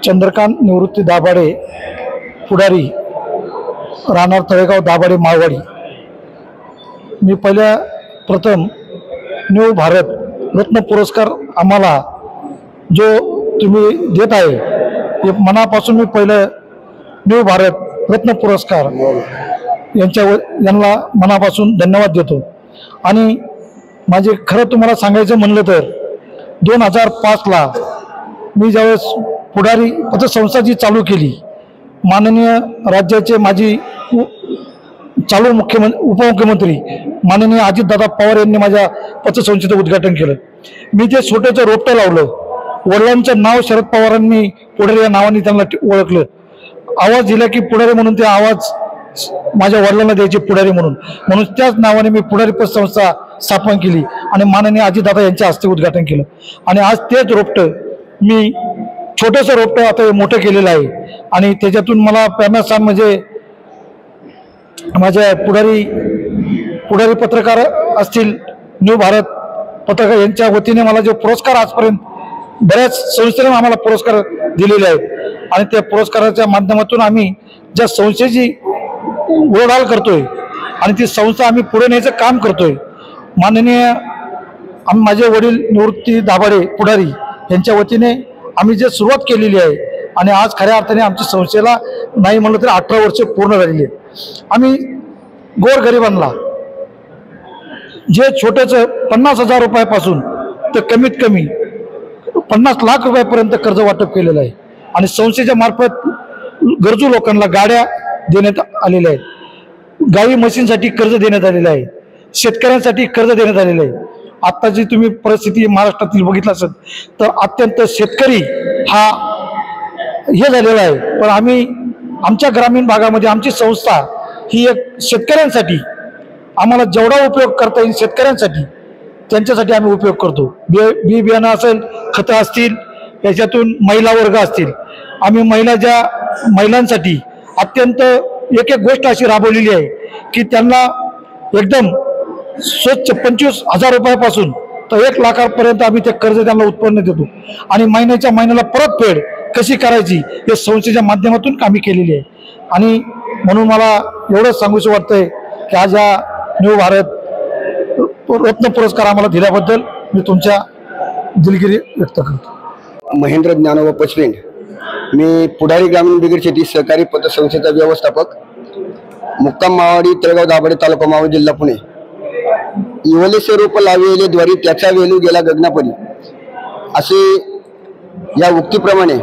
चंद्रकांत निवृत्ती दाभाडे पुढारी राहणार तळेगाव दाभाडे माळवाडी। मी पहिल्या प्रथम न्यू भारत रत्न पुरस्कार आम्हाला जो तुम्ही देत आहे ते मनापासून मी पहिलं न्यू भारत रत्न पुरस्कार यांना मनापासून धन्यवाद देतो। आणि माझे खरं तुम्हाला सांगायचं म्हणलं तर 2005 ला मी ज्यावेळेस पुढारी पतसंस्था जी चालू केली, माननीय राज्याचे माजी चालू उपमुख्यमंत्री माननीय अजितदादा पवार यांनी माझ्या पतसंस्थेचं उद्घाटन केलं। मी ते छोटंसं रोपटं लावलं, वडिलांचं नाव शरद पवारांनी पुढारी या नावाने त्यांना ओळखलं, आवाज दिला की पुढारी म्हणून ते आवाज माझ्या वडिलांना द्यायचे पुढारी म्हणून त्याच नावाने मी पुढारी पतसंस्था स्थापन केली आणि माननीय अजितदादा यांच्या हस्ते उद्घाटन केलं। आणि आज तेच रोपटं मी छोटंसं रोपटं आता मोठं केलेलं आहे आणि त्याच्यातून मला प्रेरणास्थान म्हणजे माझ्या पुढारी पत्रकार असतील, न्यू भारत पत्रकार यांच्या वतीने मला जो पुरस्कार आजपर्यंत बऱ्याच संस्थेने आम्हाला पुरस्कार दिलेले आहेत आणि त्या पुरस्काराच्या माध्यमातून आम्ही ज्या संस्थेची ओढाल करतोय आणि ती संस्था आम्ही पुढे न्यायचं काम करतोय। माननीय माझे वडील निवृत्ती दाभाडे पुढारी यांच्या वतीने आम्ही जे सुरुवात केलेली आहे आणि आज खऱ्या अर्थाने आमच्या संस्थेला नाही म्हणलं तर 18 वर्ष पूर्ण झालेली आहेत। आम्ही गोरगरिबांना जे छोटंसं 50,000 रुपयापासून तर कमीत कमी 50 लाख रुपयापर्यंत कर्ज वाटप केलेलं आहे आणि संस्थेच्या मार्फत गरजू लोकांना गाड्या देण्यात आलेल्या आहेत, गाई म्हशींसाठी कर्ज देण्यात आलेलं आहे, शेतकऱ्यांसाठी कर्ज देण्यात आलेलं आहे। आता जी तुम्ही परिस्थिती महाराष्ट्रातील बघितलं असेल तर अत्यंत शेतकरी हा हे झालेला आहे, पण आम्ही आमच्या ग्रामीण भागामध्ये आमची संस्था ही एक शेतकऱ्यांसाठी आम्हाला जेवढा उपयोग करता येईल शेतकऱ्यांसाठी त्यांच्यासाठी आम्ही उपयोग करतो। बी बियाणं असेल, खतं असतील, याच्यातून महिला वर्ग असतील, आम्ही महिलांसाठी अत्यंत एक गोष्ट अशी राबवलेली आहे की त्यांना एकदम स्वच्छ 25,000 रुपयापासून तर 1 लाखापर्यंत आम्ही ते कर्ज त्यांना उत्पन्न देतो आणि महिन्याच्या महिन्याला परतफेड कशी करायची हे संस्थेच्या माध्यमातून आम्ही केलेली आहे। आणि म्हणून मला एवढंच सांगूशी वाटतंय की आज या न्यू भारत रत्न पुरस्कार आम्हाला दिल्याबद्दल मी तुमच्या दिलगिरी व्यक्त करतो। महेंद्र ज्ञानोबा पचवेंड, मी पुढारी ग्रामीण बिगर शेती सहकारी पतसंस्थेचा व्यवस्थापक, मुक्काम माळवाडी, तळेगाव दाभाडे, तालुका मावळ, जिल्हा पुणे। इवलेसे रोप लाविले द्वारी त्याचा वेलू गेला गगनापरी असे या उक्तीप्रमाणे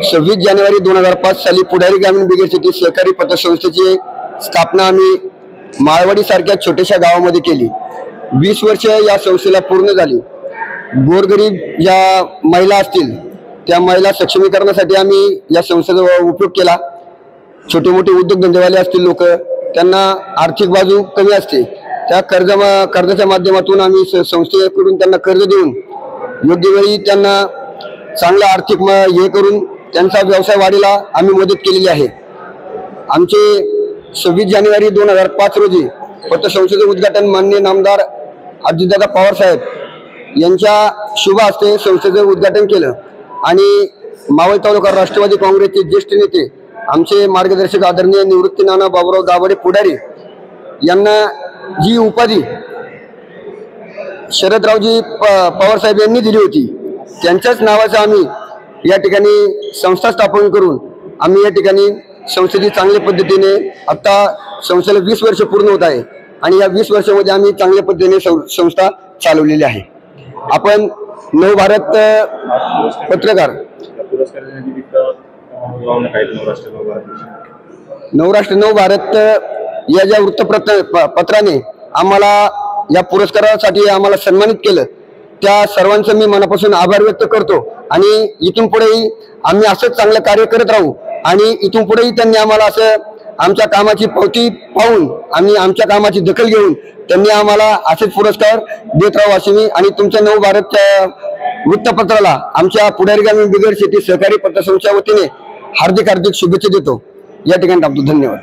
26 जानेवारी 2005 साली पुढारी ग्रामीण बिगर शेती सहकारी पतसंस्थेची स्थापना आम्ही माळवाडी सारख्या छोट्याशा गावामध्ये केली। 20 वर्ष या संस्थेला पूर्ण झाली। गोरगरीब ज्या महिला असतील त्या महिला सक्षमीकरणासाठी आम्ही या संस्थेचा उपयोग केला। छोटे मोठे उद्योगधंदेवाले असतील लोक, त्यांना आर्थिक बाजू कमी असते, त्या कर्जाच्या माध्यमातून आम्ही संस्थेकडून त्यांना कर्ज देऊन योग्य वेळी त्यांना चांगलं आर्थिक हे करून त्यांचा व्यवसाय वाढीला आम्ही मदत केलेली आहे। आमचे 26 जानेवारी 2005 रोजी पतसंस्थेचे उद्घाटन माननीय नामदार अजितदादा पवार साहेब यांच्या शुभ हस्ते संस्थेचं उद्घाटन केलं आणि मावळ तालुका राष्ट्रवादी काँग्रेसचे ज्येष्ठ नेते आमचे मार्गदर्शक आदरणीय निवृत्ती नाना बाबूराव दाभाडे पुढारी यांना जी उपाधी शरदरावजी पवार साहेब यांनी दिली होती त्यांच्याच नावाचं आम्ही या ठिकाणी संस्था स्थापन करून आम्ही या ठिकाणी संस्थेची चांगल्या पद्धतीने आता संस्थेला 20 वर्ष पूर्ण होत आहे आणि या 20 वर्षामध्ये आम्ही चांगल्या पद्धतीने संस्था चालवलेली आहे। आपण नव भारत पत्रकार नव भारत या ज्या वृत्तपत्राने आम्हाला या पुरस्कारासाठी आम्हाला सन्मानित केलं त्या सर्वांचं मी मनापासून आभार व्यक्त करतो आणि इथून पुढेही आम्ही असंच चांगलं कार्य करत राहू आणि इथून पुढेही त्यांनी आम्हाला असं आमच्या कामाची पावती पाहून आम्ही आमच्या कामाची दखल घेऊन त्यांनी आम्हाला असेच पुरस्कार देत राहू असे मी आणि तुमच्या नव भारत वृत्तपत्राला आमच्या पुढारी ग्रामीण बिगर शेती सहकारी पतसंस्थेच्या वतीने हार्दिक शुभेच्छा देतो। या ठिकाणी थांबतो। धन्यवाद।